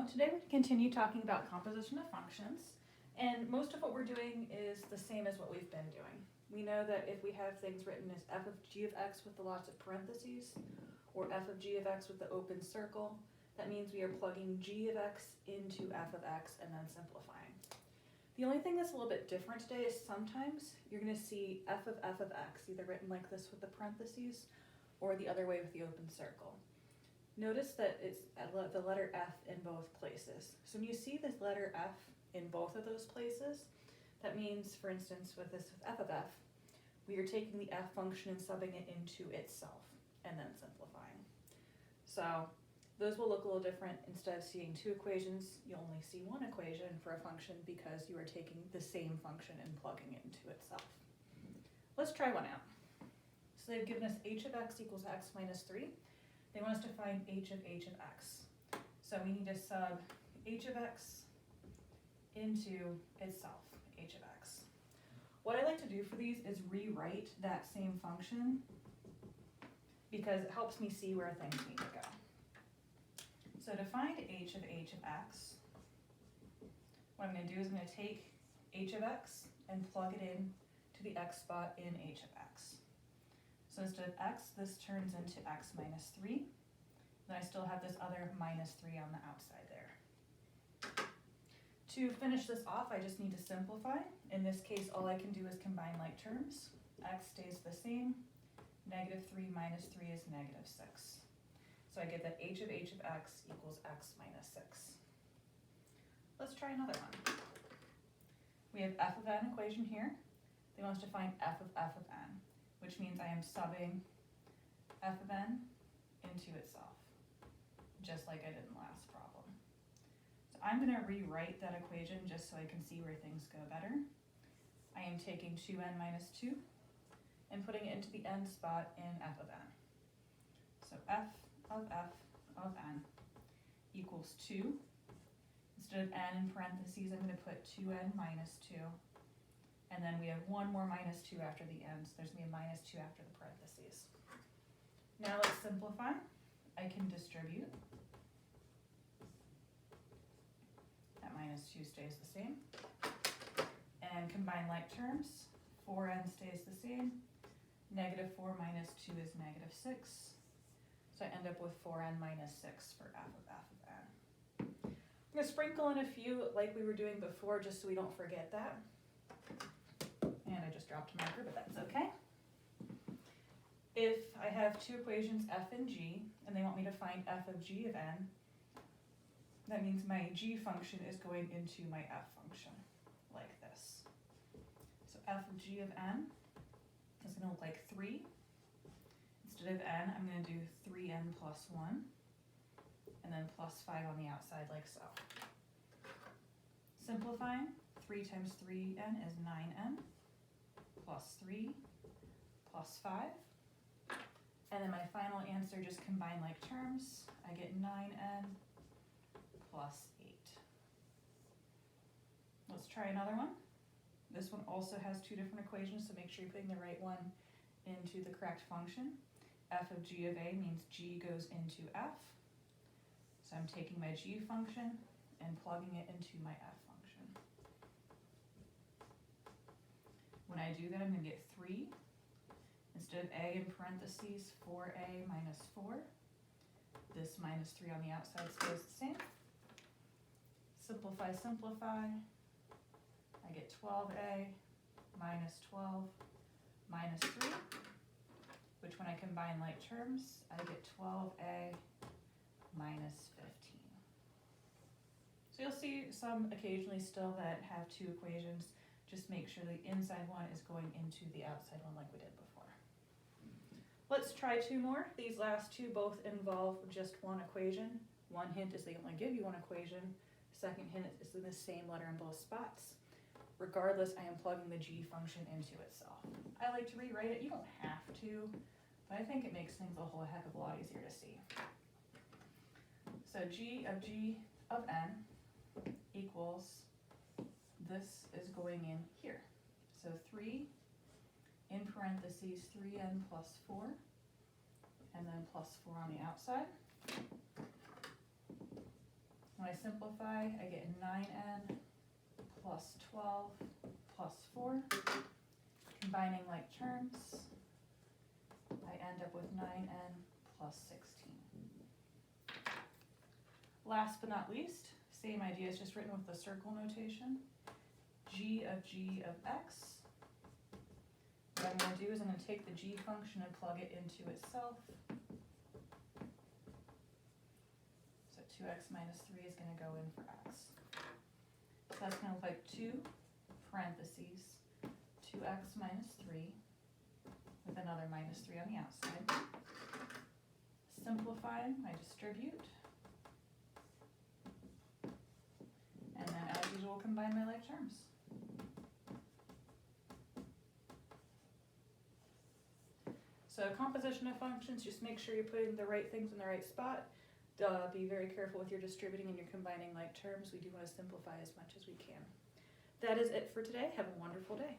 today we're going to continue talking about composition of functions, and most of what we're doing is the same as what we've been doing. We know that if we have things written as f of g of x with the lots of parentheses, or f of g of x with the open circle, that means we are plugging g of x into f of x and then simplifying. The only thing that's a little bit different today is sometimes you're going to see f of x, either written like this with the parentheses, or the other way with the open circle. Notice that it's the letter F in both places. So when you see this letter F in both of those places, that means, for instance, with this f of f, we are taking the f function and subbing it into itself and then simplifying. So those will look a little different. Instead of seeing two equations, you only see one equation for a function because you are taking the same function and plugging it into itself. Let's try one out. So they've given us h of x equals x minus 3. They want us to find h of x. So we need to sub h of x into itself, h of x. What I like to do for these is rewrite that same function because it helps me see where things need to go. So to find h of x, what I'm going to do is I'm going to take h of x and plug it in to the x spot in h of x. So instead of x, this turns into x minus 3. Then I still have this other minus 3 on the outside there. To finish this off, I just need to simplify. In this case, all I can do is combine like terms. X stays the same. Negative 3 minus 3 is negative 6. So I get that h of x equals x minus 6. Let's try another one. We have f of n equation here. They want us to find f of n, which means I am subbing f of n into itself, just like I did in the last problem. So I'm going to rewrite that equation just so I can see where things go better. I am taking 2n minus 2 and putting it into the n spot in f of n. So f of n equals 2. Instead of n in parentheses, I'm going to put 2n minus 2. And then we have one more minus 2 after the n, so there's going to be a minus 2 after the parentheses. Now let's simplify. I can distribute. That minus 2 stays the same. And combine like terms. 4n stays the same. Negative 4 minus 2 is negative 6. So I end up with 4n minus 6 for f of n. I'm going to sprinkle in a few like we were doing before just so we don't forget that. And I just dropped a marker, but that's okay. If I have two equations, f and g, and they want me to find f of g of n, that means my g function is going into my f function, like this. So f of g of n is going to look like 3. Instead of n, I'm going to do 3n plus 1, and then plus 5 on the outside, like so. Simplifying, 3 times 3n is 9n. Plus 3, plus 5. And then my final answer, just combine like terms. I get 9n plus 8. Let's try another one. This one also has two different equations, so make sure you're putting the right one into the correct function. F of g of a means g goes into f. So I'm taking my g function and plugging it into my f function. When I do that, I'm going to get 3. Instead of a in parentheses, 4a minus 4. This minus 3 on the outside stays the same. Simplify, simplify. I get 12a minus 12 minus 3, which when I combine like terms, I get 12a minus 15. So you'll see some occasionally still that have two equations. Just make sure the inside one is going into the outside one like we did before. Let's try two more. These last two both involve just one equation. One hint is they only give you one equation. Second hint is in the same letter in both spots. Regardless, I am plugging the g function into itself. I like to rewrite it. You don't have to, but I think it makes things a whole heck of a lot easier to see. So g of n equals, this is going in here. So 3 in parentheses 3n plus 4, and then plus 4 on the outside. When when I simplify, I get 9n plus 12 plus 4. Combining like terms, I end up with 9n plus 16. Last but not least, same idea, it's just written with the circle notation. G of x. What I'm going to do is I'm going to take the g function and plug it into itself. So 2x minus 3 is going to go in for x. So that's going to look like 2 parentheses 2x minus 3 with another minus 3 on the outside. Simplify, I distribute. And then as usual, combine my like terms. So composition of functions, just make sure you're putting the right things in the right spot. Be very careful with your distributing and your combining like terms. We do want to simplify as much as we can. That is it for today. Have a wonderful day.